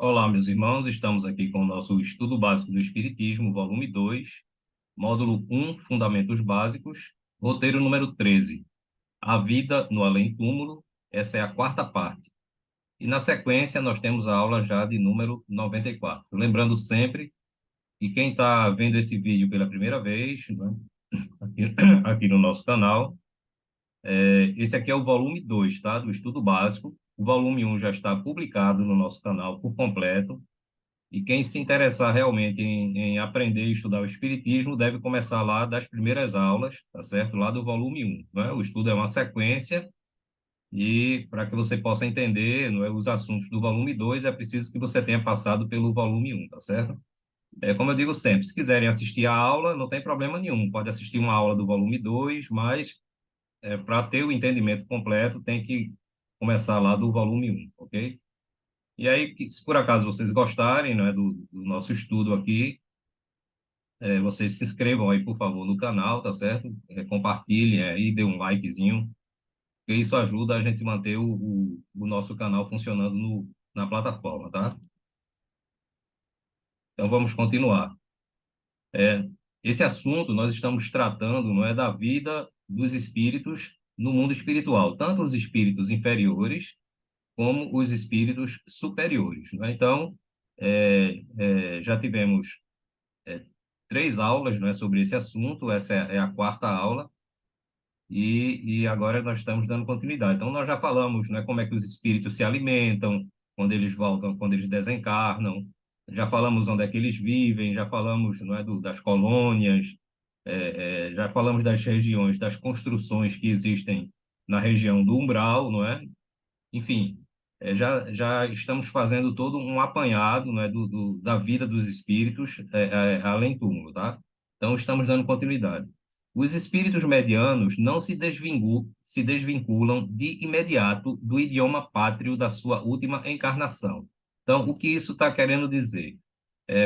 Olá, meus irmãos, estamos aqui com o nosso Estudo Básico do Espiritismo, volume 2, módulo 1, Fundamentos Básicos, roteiro número 13, A Vida no Além-Túmulo, essa é a quarta parte. E na sequência nós temos a aula já de número 94. Lembrando sempre que quem está vendo esse vídeo pela primeira vez, né, aqui, aqui no nosso canal, esse aqui é o volume 2, tá, do Estudo Básico. O volume 1 já está publicado no nosso canal por completo. E quem se interessar realmente em aprender e estudar o Espiritismo deve começar lá das primeiras aulas, tá certo? Lá do volume 1, né? O estudo é uma sequência e para que você possa entender, não é, os assuntos do volume 2 é preciso que você tenha passado pelo volume 1, tá certo? Como eu digo sempre, se quiserem assistir a aula, não tem problema nenhum, pode assistir uma aula do volume 2, mas para ter o entendimento completo tem que começar lá do volume 1, ok? E aí, se por acaso vocês gostarem, né, do nosso estudo aqui, vocês se inscrevam aí, por favor, no canal, tá certo? Compartilhem aí, dê um likezinho, porque isso ajuda a gente manter o nosso canal funcionando na plataforma, tá? Então, vamos continuar. Esse assunto nós estamos tratando, não é, da vida dos espíritos no mundo espiritual, tanto os espíritos inferiores como os espíritos superiores, não é? Então, já tivemos três aulas, não é, sobre esse assunto, essa é a quarta aula, e agora nós estamos dando continuidade. Então, nós já falamos, né, como é que os espíritos se alimentam, quando eles voltam, quando eles desencarnam, já falamos onde é que eles vivem, já falamos, não é, das colônias, já falamos das regiões, das construções que existem na região do umbral, não é? Enfim, já estamos fazendo todo um apanhado, né, da vida dos espíritos além túmulo, tá? Então, estamos dando continuidade. Os espíritos medianos não se desvinculam de imediato do idioma pátrio da sua última encarnação. Então, o que isso está querendo dizer?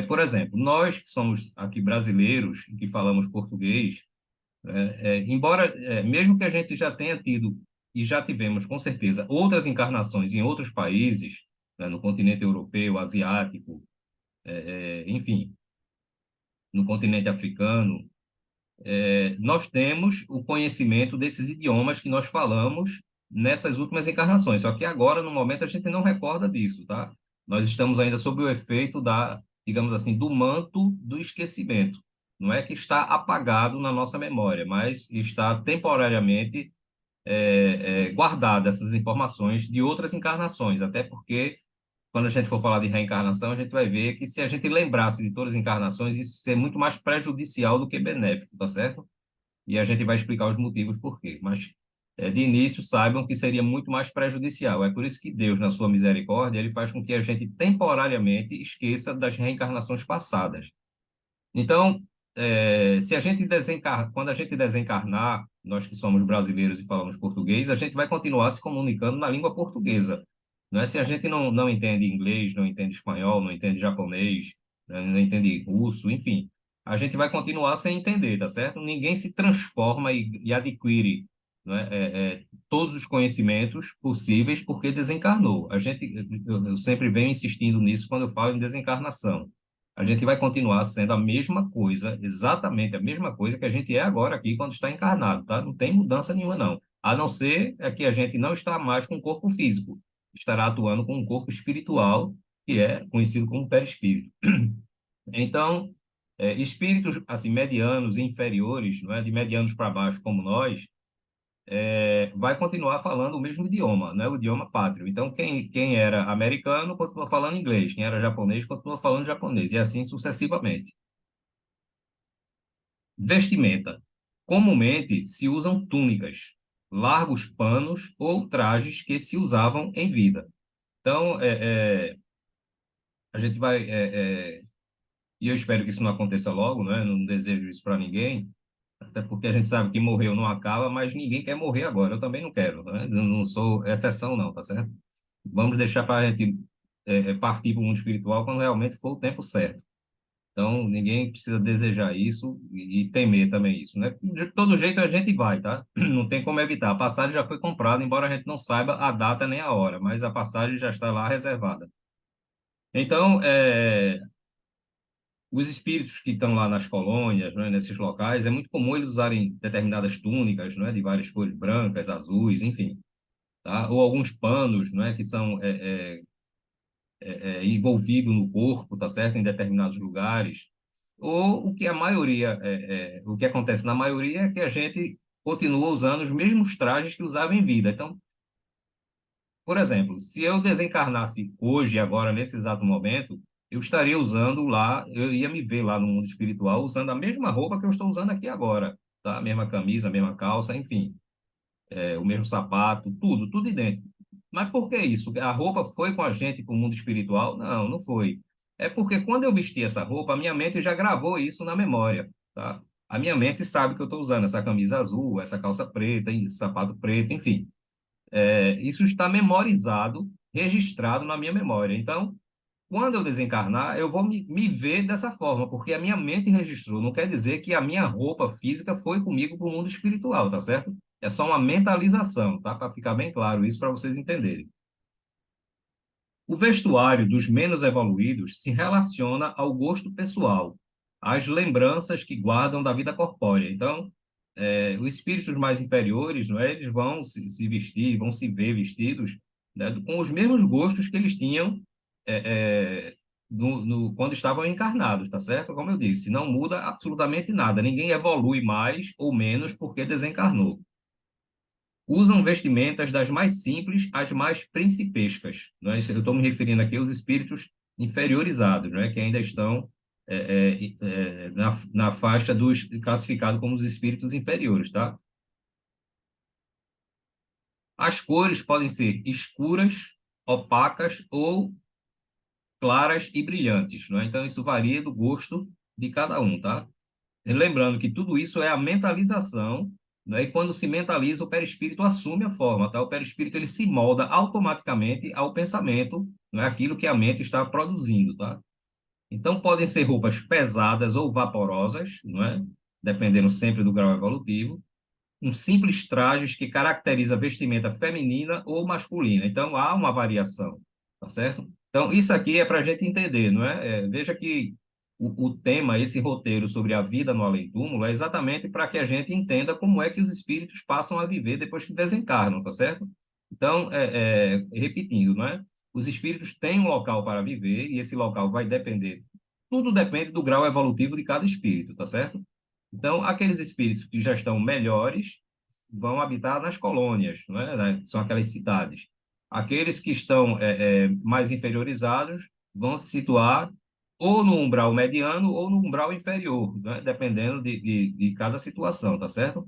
Por exemplo, nós que somos aqui brasileiros, que falamos português, embora, mesmo que a gente já tenha tido e já tivemos, com certeza, outras encarnações em outros países, né, no continente europeu, asiático, enfim, no continente africano, nós temos o conhecimento desses idiomas que nós falamos nessas últimas encarnações. Só que agora, no momento, a gente não recorda disso, tá? Nós estamos ainda sob o efeito digamos assim, do manto do esquecimento. Não é que está apagado na nossa memória, mas está temporariamente guardado essas informações de outras encarnações, até porque quando a gente for falar de reencarnação, a gente vai ver que se a gente lembrasse de todas as encarnações, isso seria muito mais prejudicial do que benéfico, tá certo? E a gente vai explicar os motivos por quê. Mas, de início, saibam que seria muito mais prejudicial. É por isso que Deus, na sua misericórdia, ele faz com que a gente temporariamente esqueça das reencarnações passadas. Então, se a gente quando a gente desencarnar, nós que somos brasileiros e falamos português, a gente vai continuar se comunicando na língua portuguesa. Não é? Se a gente não entende inglês, não entende espanhol, não entende japonês, né, não entende russo, enfim, a gente vai continuar sem entender, tá certo? Ninguém se transforma e adquire, não é, todos os conhecimentos possíveis porque desencarnou. Eu sempre venho insistindo nisso quando eu falo em desencarnação. A gente vai continuar sendo a mesma coisa, exatamente a mesma coisa que a gente é agora aqui quando está encarnado, tá? Não tem mudança nenhuma, não. A não ser que a gente não está mais com o corpo físico, estará atuando com um corpo espiritual, que é conhecido como perispírito. Então, espíritos assim medianos e inferiores, não é, de medianos para baixo como nós, vai continuar falando o mesmo idioma, né? O idioma pátrio. Então, quem era americano continua falando inglês, quem era japonês continua falando japonês, e assim sucessivamente. Vestimenta. Comumente se usam túnicas, largos panos ou trajes que se usavam em vida. Então, a gente vai, e eu espero que isso não aconteça logo, né? Não desejo isso para ninguém, até porque a gente sabe que morreu não acaba, mas ninguém quer morrer agora. Eu também não quero, né? Eu não sou exceção, não, tá certo? Vamos deixar para a gente partir para o mundo espiritual quando realmente for o tempo certo. Então, ninguém precisa desejar isso e temer também isso, né? De todo jeito a gente vai, tá? Não tem como evitar. A passagem já foi comprada, embora a gente não saiba a data nem a hora, mas a passagem já está lá reservada. Então, os espíritos que estão lá nas colônias, né, nesses locais, é muito comum eles usarem determinadas túnicas, né, de várias cores, brancas, azuis, enfim, tá? Ou alguns panos, né, que são envolvidos no corpo, tá certo? Em determinados lugares. Ou o que a maioria, o que acontece na maioria é que a gente continua usando os mesmos trajes que usava em vida. Então, por exemplo, se eu desencarnasse hoje, agora, nesse exato momento, eu estaria usando lá, eu ia me ver lá no mundo espiritual usando a mesma roupa que eu estou usando aqui agora, tá? A mesma camisa, a mesma calça, enfim, o mesmo sapato, tudo, tudo idêntico. Mas por que isso? A roupa foi com a gente para o mundo espiritual? Não, não foi. É porque quando eu vesti essa roupa, a minha mente já gravou isso na memória, tá? A minha mente sabe que eu estou usando essa camisa azul, essa calça preta, esse sapato preto, enfim. Isso está memorizado, registrado na minha memória. Então, quando eu desencarnar, eu vou me ver dessa forma, porque a minha mente registrou. Não quer dizer que a minha roupa física foi comigo para o mundo espiritual, tá certo? É só uma mentalização, tá? Para ficar bem claro isso, para vocês entenderem. O vestuário dos menos evoluídos se relaciona ao gosto pessoal, às lembranças que guardam da vida corpórea. Então, os espíritos mais inferiores, não é? Eles vão se vestir, vão se ver vestidos, né, com os mesmos gostos que eles tinham quando estavam encarnados, tá certo? Como eu disse, não muda absolutamente nada. Ninguém evolui mais ou menos porque desencarnou. Usam vestimentas das mais simples às mais principescas. Né? Eu estou me referindo aqui aos espíritos inferiorizados, né? Que ainda estão na faixa dos classificados como os espíritos inferiores, tá? As cores podem ser escuras, opacas ou claras e brilhantes, né? Então, isso varia do gosto de cada um, tá? E lembrando que tudo isso é a mentalização, né? E quando se mentaliza, o perispírito assume a forma, tá? O perispírito ele se molda automaticamente ao pensamento, não é aquilo que a mente está produzindo, tá? Então, podem ser roupas pesadas ou vaporosas, não é? Dependendo sempre do grau evolutivo, um simples trajes que caracteriza a vestimenta feminina ou masculina. Então, há uma variação, tá certo? Então, isso aqui é para a gente entender, não é? Veja que o tema, esse roteiro sobre a vida no além-túmulo, é exatamente para que a gente entenda como é que os espíritos passam a viver depois que desencarnam, tá certo? Então, repetindo, não é? Os espíritos têm um local para viver e esse local vai depender, tudo depende do grau evolutivo de cada espírito, tá certo? Então, aqueles espíritos que já estão melhores vão habitar nas colônias, são aquelas cidades. Aqueles que estão mais inferiorizados vão se situar ou no umbral mediano ou no umbral inferior, né? Dependendo de cada situação, tá certo?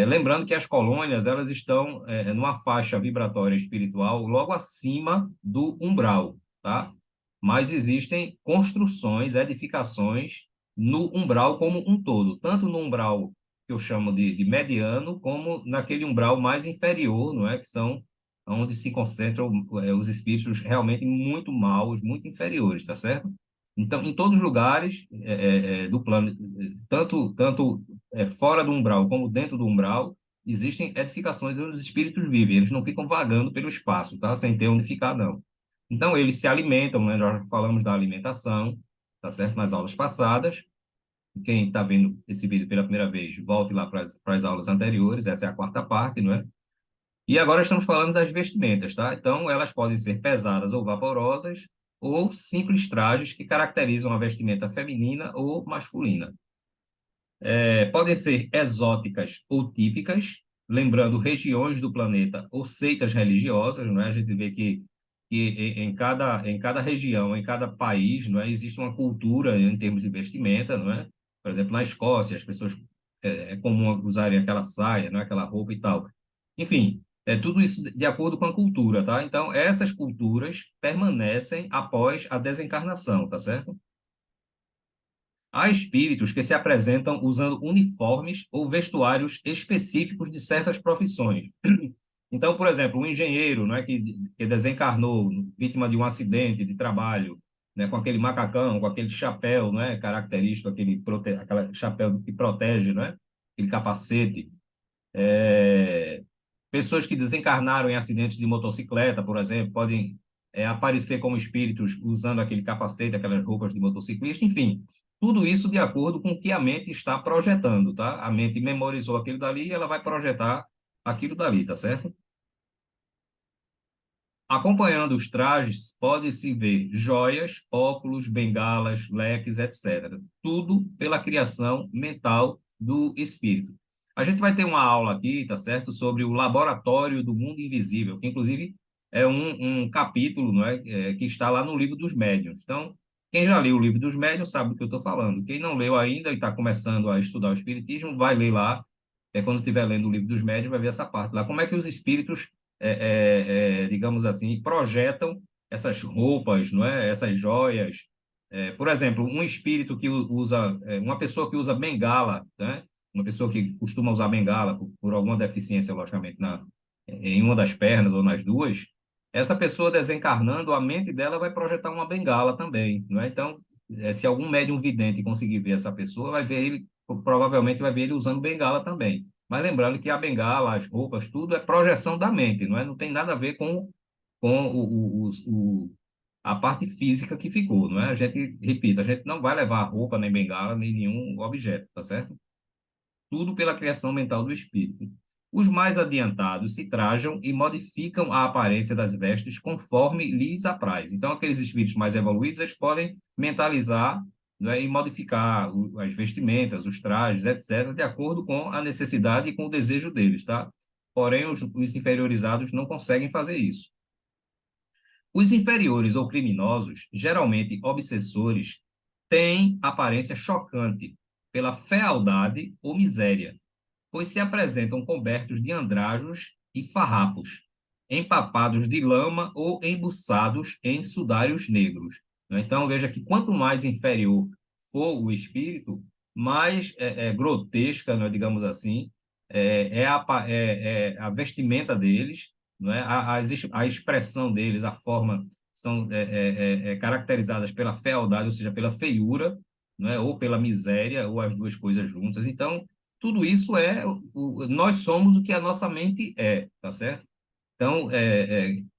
Lembrando que as colônias elas estão numa faixa vibratória espiritual logo acima do umbral, tá? Mas existem construções, edificações no umbral como um todo, tanto no umbral que eu chamo de mediano, como naquele umbral mais inferior, não é? Que são onde se concentram os espíritos realmente muito maus, muito inferiores, tá certo? Então, em todos os lugares do plano, tanto fora do umbral como dentro do umbral, existem edificações onde os espíritos vivem, eles não ficam vagando pelo espaço, tá? Sem ter onde ficar, não. Então, eles se alimentam, né? Nós falamos da alimentação, tá certo? Nas aulas passadas. Quem está vendo esse vídeo pela primeira vez, volte lá para as aulas anteriores, essa é a quarta parte, não é? E agora estamos falando das vestimentas, tá? Então, elas podem ser pesadas ou vaporosas, ou simples trajes que caracterizam a vestimenta feminina ou masculina. Podem ser exóticas ou típicas, lembrando regiões do planeta ou seitas religiosas, não é? A gente vê que em cada região, em cada país, não é? Existe uma cultura em termos de vestimenta, não é? Por exemplo, na Escócia, as pessoas é comum usarem aquela saia, não é? Aquela roupa e tal. Enfim, tudo isso de acordo com a cultura, tá? Então, essas culturas permanecem após a desencarnação, tá certo? Há espíritos que se apresentam usando uniformes ou vestuários específicos de certas profissões. Então, por exemplo, um engenheiro, não é, que desencarnou, vítima de um acidente de trabalho, né, com aquele macacão, com aquele chapéu, não é, característico, aquele chapéu que protege, não é, aquele capacete. Pessoas que desencarnaram em acidentes de motocicleta, por exemplo, podem aparecer como espíritos usando aquele capacete, aquelas roupas de motociclista, enfim, tudo isso de acordo com o que a mente está projetando, tá? A mente memorizou aquilo dali e ela vai projetar aquilo dali, tá certo? Acompanhando os trajes, pode-se ver joias, óculos, bengalas, leques, etc. Tudo pela criação mental do espírito. A gente vai ter uma aula aqui, tá certo, sobre o laboratório do mundo invisível, que inclusive é um capítulo, não é, que está lá no livro dos médiuns. Então, quem já leu o livro dos médiuns sabe do que eu estou falando. Quem não leu ainda e está começando a estudar o espiritismo, vai ler lá. Quando estiver lendo o livro dos médiuns, vai ver essa parte lá. Como é que os espíritos digamos assim, projetam essas roupas, não é? Essas joias. Por exemplo, um espírito que usa, uma pessoa que usa bengala, né? Uma pessoa que costuma usar bengala por alguma deficiência, logicamente, em uma das pernas ou nas duas, essa pessoa desencarnando, a mente dela vai projetar uma bengala também, não é? Então, se algum médium vidente conseguir ver essa pessoa, vai ver ele, provavelmente vai ver ele usando bengala também. Mas lembrando que a bengala, as roupas, tudo é projeção da mente, não é? Não tem nada a ver com a parte física que ficou, não é? A gente, repito, a gente não vai levar roupa, nem bengala, nem nenhum objeto, tá certo? Tudo pela criação mental do espírito. Os mais adiantados se trajam e modificam a aparência das vestes conforme lhes apraz. Então, aqueles espíritos mais evoluídos, eles podem mentalizar, né, e modificar as vestimentas, os trajes, etc., de acordo com a necessidade e com o desejo deles, tá? Porém, os inferiorizados não conseguem fazer isso. Os inferiores ou criminosos, geralmente obsessores, têm aparência chocante pela fealdade ou miséria, pois se apresentam cobertos de andrajos e farrapos, empapados de lama ou embuçados em sudários negros. Então, veja que quanto mais inferior for o espírito, mais grotesca, né, digamos assim, a vestimenta deles, não é? A expressão deles, a forma, são caracterizadas pela fealdade, ou seja, pela feiura, não é? Ou pela miséria, ou as duas coisas juntas. Então, tudo isso nós somos o que a nossa mente é, tá certo? Então,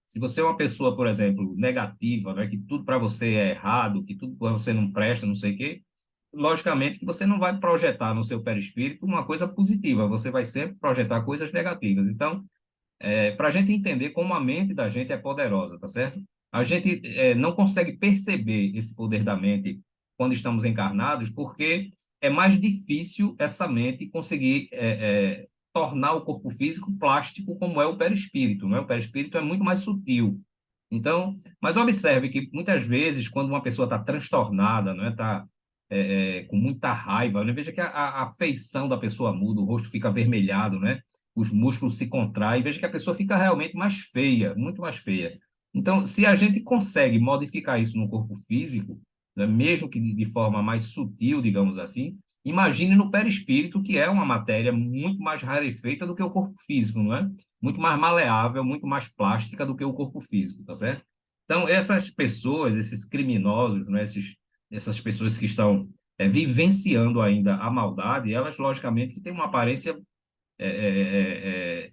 se você é uma pessoa, por exemplo, negativa, né, que tudo para você é errado, que tudo para você não presta, não sei o quê, logicamente que você não vai projetar no seu perispírito uma coisa positiva, você vai sempre projetar coisas negativas. Então, para a gente entender como a mente da gente é poderosa, tá certo? A gente não consegue perceber esse poder da mente quando estamos encarnados, porque é mais difícil essa mente conseguir tornar o corpo físico plástico como é o perispírito, não é? O perispírito é muito mais sutil. Então, mas observe que muitas vezes, quando uma pessoa está transtornada, não é? Está com muita raiva, né? Veja que a feição da pessoa muda, o rosto fica avermelhado, né? Os músculos se contraem, veja que a pessoa fica realmente mais feia, muito mais feia. Então, se a gente consegue modificar isso no corpo físico, né, mesmo que de forma mais sutil, digamos assim, imagine no perispírito, que é uma matéria muito mais rarefeita do que o corpo físico, não é? Muito mais maleável, muito mais plástica do que o corpo físico, tá certo? Então, essas pessoas, esses criminosos, né, essas pessoas que estão vivenciando ainda a maldade, elas, logicamente, que têm uma aparência é, é, é, é,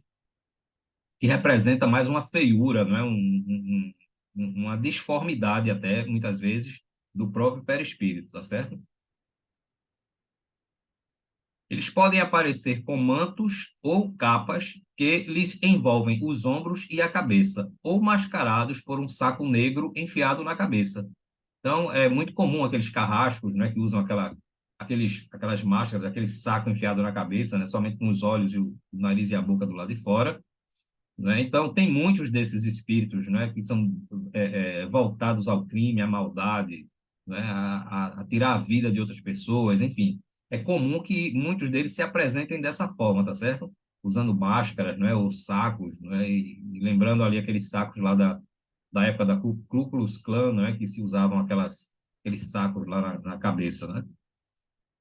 que representa mais uma feiura, não é? Uma disformidade até, muitas vezes, do próprio perispírito, tá certo? Eles podem aparecer com mantos ou capas que lhes envolvem os ombros e a cabeça, ou mascarados por um saco negro enfiado na cabeça. Então, é muito comum aqueles carrascos, né, que usam aquelas máscaras, aquele saco enfiado na cabeça, né, somente com os olhos, e o nariz e a boca do lado de fora, né? Então, tem muitos desses espíritos, né, que são voltados ao crime, à maldade, né, a tirar a vida de outras pessoas, enfim. É comum que muitos deles se apresentem dessa forma, tá certo? Usando máscaras, né, ou sacos, né, e lembrando ali aqueles sacos lá da época da Ku Klux Klan, né, que se usavam aqueles sacos lá na cabeça, né?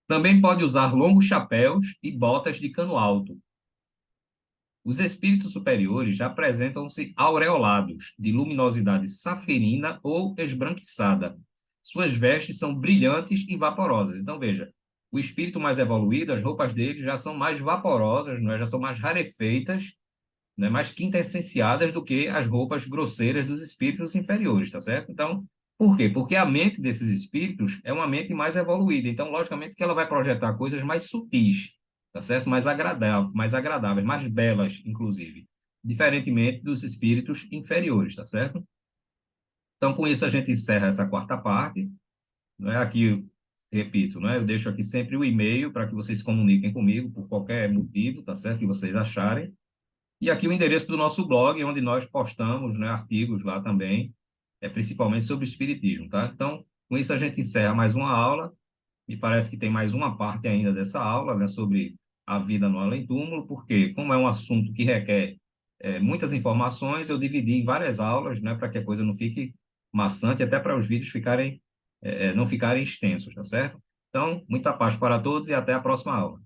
Também pode usar longos chapéus e botas de cano alto. Os espíritos superiores já apresentam-se aureolados, de luminosidade safirina ou esbranquiçada. Suas vestes são brilhantes e vaporosas. Então, veja, o espírito mais evoluído, as roupas dele já são mais vaporosas, não é? Já são mais rarefeitas, né, mais quintessenciadas do que as roupas grosseiras dos espíritos inferiores, tá certo? Então, por quê? Porque a mente desses espíritos é uma mente mais evoluída, então, logicamente, que ela vai projetar coisas mais sutis, tá certo? Mais agradáveis, mais belas, inclusive, diferentemente dos espíritos inferiores, tá certo? Então, com isso, a gente encerra essa quarta parte, né? Aqui, repito, né? Eu deixo aqui sempre o e-mail para que vocês se comuniquem comigo por qualquer motivo, tá certo? Que vocês acharem. E aqui o endereço do nosso blog, onde nós postamos, né, artigos lá também, principalmente sobre o espiritismo, tá? Então, com isso a gente encerra mais uma aula. Me parece que tem mais uma parte ainda dessa aula, né, sobre a vida no além-túmulo, porque como é um assunto que requer muitas informações, eu dividi em várias aulas, né, para que a coisa não fique maçante, até para os vídeos não ficarem extensos, tá certo? Então, muita paz para todos e até a próxima aula.